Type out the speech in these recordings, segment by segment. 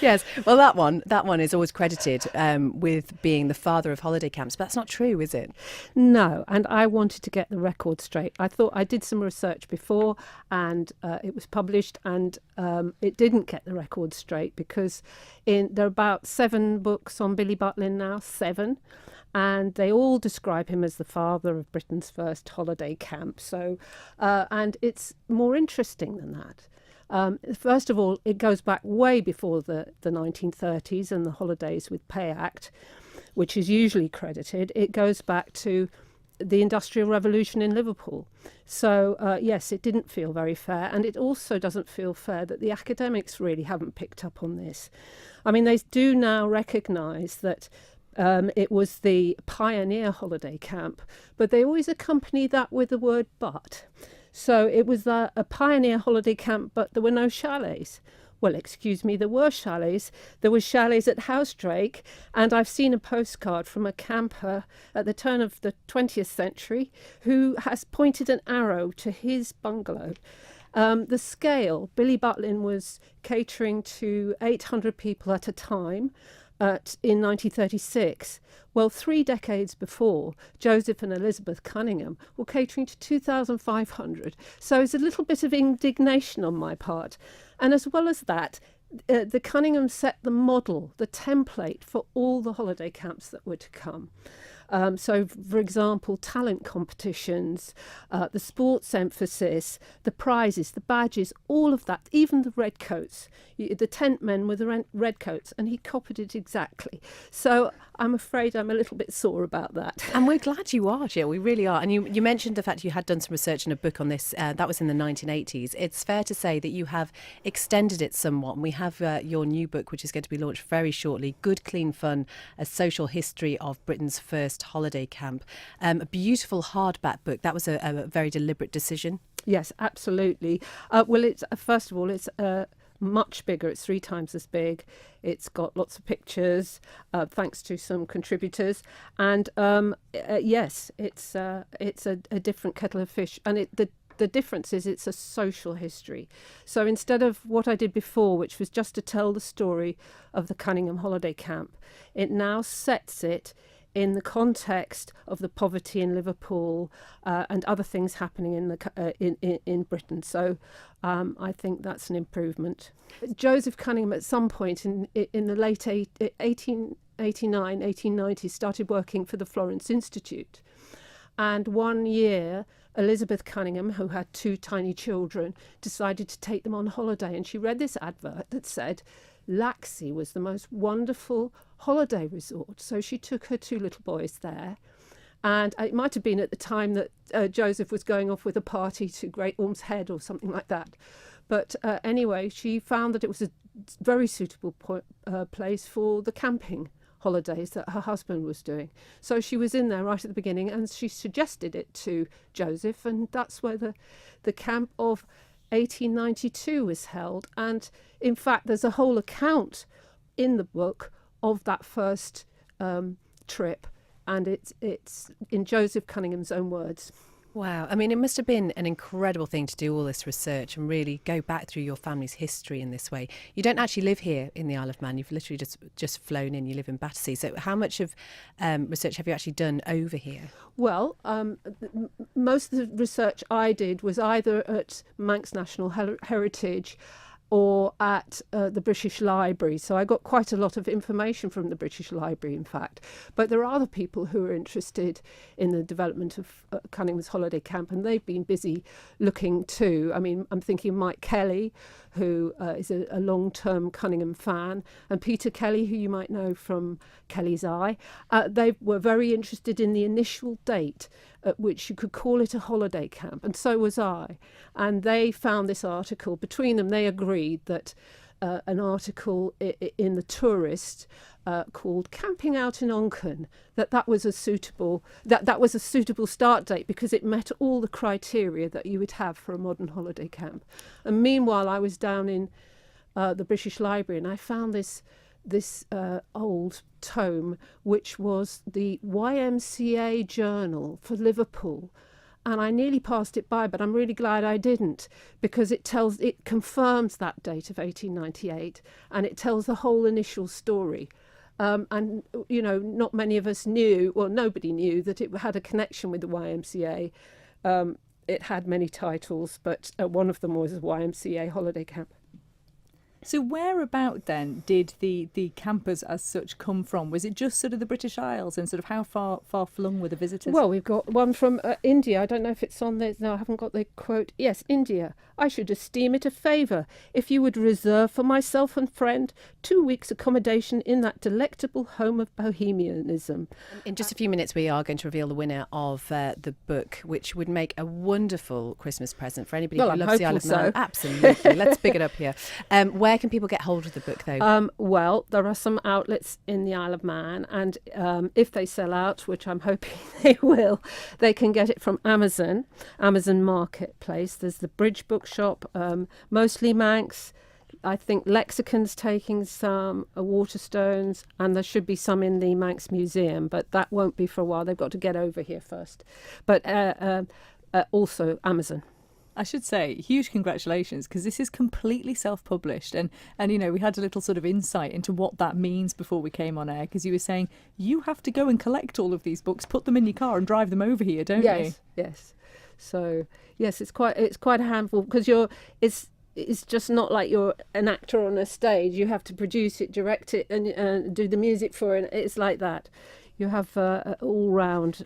Yes, well, that one is always credited with being the father of holiday camps, but that's not true, is it? No, and I wanted to get the record straight. I thought I did some research before, and it was published, and it didn't get the record straight because there are about 7 books on Billy Butlin now, 7, and they all describe him as the father of Britain's first holiday camp. So, and it's more interesting than that. First of all, it goes back way before the 1930s and the Holidays with Pay Act, which is usually credited. It goes back to the Industrial Revolution in Liverpool. So, yes, it didn't feel very fair. And it also doesn't feel fair that the academics really haven't picked up on this. I mean, they do now recognise that it was the pioneer holiday camp, but they always accompany that with the word but. So it was a pioneer holiday camp, but there were no chalets. Well, excuse me, there were chalets. There were chalets at Housedrake, and I've seen a postcard from a camper at the turn of the 20th century who has pointed an arrow to his bungalow. The scale, Billy Butlin was catering to 800 people at a time in 1936. Well, 3 decades before, Joseph and Elizabeth Cunningham were catering to 2,500. So it's a little bit of indignation on my part. And as well as that, the Cunninghams set the model, the template for all the holiday camps that were to come. So, for example, talent competitions, the sports emphasis, the prizes, the badges, all of that, even the red coats, the tent men with the red coats, and he copied it exactly. So I'm afraid I'm a little bit sore about that. And we're glad you are, Jill. We really are. And you mentioned the fact you had done some research in a book on this. That was in the 1980s. It's fair to say that you have extended it somewhat. And we have your new book, which is going to be launched very shortly, Good, Clean Fun, A Social History of Britain's First Holiday Camp. A beautiful hardback book. That was a very deliberate decision. Yes, absolutely. Well, it's first of all, it's much bigger. It's 3 times as big. It's got lots of pictures, thanks to some contributors. And yes, it's a different kettle of fish. And the difference is it's a social history. So instead of what I did before, which was just to tell the story of the Cunningham holiday camp, it now sets it in the context of the poverty in Liverpool and other things happening in Britain. So I think that's an improvement. Joseph Cunningham, at some point in the late 1889, 1890, started working for the Florence Institute. And one year, Elizabeth Cunningham, who had 2 tiny children, decided to take them on holiday. And she read this advert that said, Laxey was the most wonderful holiday resort. So she took her 2 little boys there. And it might have been at the time that Joseph was going off with a party to Great Orme's Head or something like that. But anyway, she found that it was a very suitable place for the camping holidays that her husband was doing. So she was in there right at the beginning, and she suggested it to Joseph, and that's where the camp of 1892 was held. And in fact, there's a whole account in the book of that first trip, and it's in Joseph Cunningham's own words. Wow. I mean, it must have been an incredible thing to do all this research and really go back through your family's history in this way. You don't actually live here in the Isle of Man. You've literally just flown in. You live in Battersea. So how much of research have you actually done over here? Well, most of the research I did was either at Manx National Heritage or at the British Library. So I got quite a lot of information from the British Library, in fact. But there are other people who are interested in the development of Cunningham's holiday camp, and they've been busy looking too. I mean, I'm thinking Mike Kelly, who is a long-term Cunningham fan, and Peter Kelly, who you might know from Kelly's Eye. They were very interested in the initial date at which you could call it a holiday camp, and so was I. And they found this article. Between them, they agreed that an article in the Tourist called "Camping Out in Onchan," that was a suitable start date because it met all the criteria that you would have for a modern holiday camp. And meanwhile, I was down in the British Library, and I found this old tome, which was the YMCA journal for Liverpool. and I nearly passed it by, but I'm really glad I didn't, because it confirms that date of 1898, and it tells the whole initial story. And, you know, not many of us knew, well, nobody knew that it had a connection with the YMCA. It had many titles, but one of them was a YMCA holiday camp. So whereabout then did the campers as such come from? Was it just sort of the British Isles, and sort of how far flung were the visitors? Well, we've got one from India. I don't know if it's on there. No, I haven't got the quote. Yes, India. I should esteem it a favour if you would reserve for myself and friend 2 weeks' accommodation in that delectable home of bohemianism. In just a few minutes, we are going to reveal the winner of the book, which would make a wonderful Christmas present for anybody who loves the Isle of Man. Absolutely. Let's big it up here. Where can people get hold of the book, though? Well, there are some outlets in the Isle of Man, and if they sell out, which I'm hoping they will, they can get it from Amazon Marketplace. There's the Bridge Bookshop, mostly Manx. I think Lexicon's taking some, Waterstones, and there should be some in the Manx Museum, but that won't be for a while. They've got to get over here first. But also Amazon. I should say, huge congratulations, because this is completely self-published. And you know, we had a little sort of insight into what that means before we came on air, because you were saying you have to go and collect all of these books, put them in your car and drive them over here, don't you? Yes. So, yes, it's quite a handful, because it's just not like you're an actor on a stage. You have to produce it, direct it, and do the music for it. It's like that. You have all-round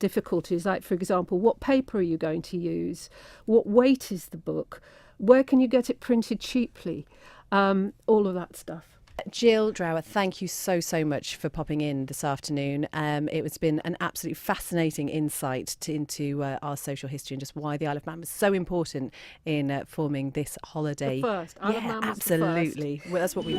difficulties, like, for example, what paper are you going to use? What weight is the book? Where can you get it printed cheaply? All of that stuff. Jill Drower, thank you so much for popping in this afternoon. It's been an absolutely fascinating insight into our social history and just why the Isle of Man was so important in forming this holiday. The first. Isle of Man was absolutely. the first. Well, that's what we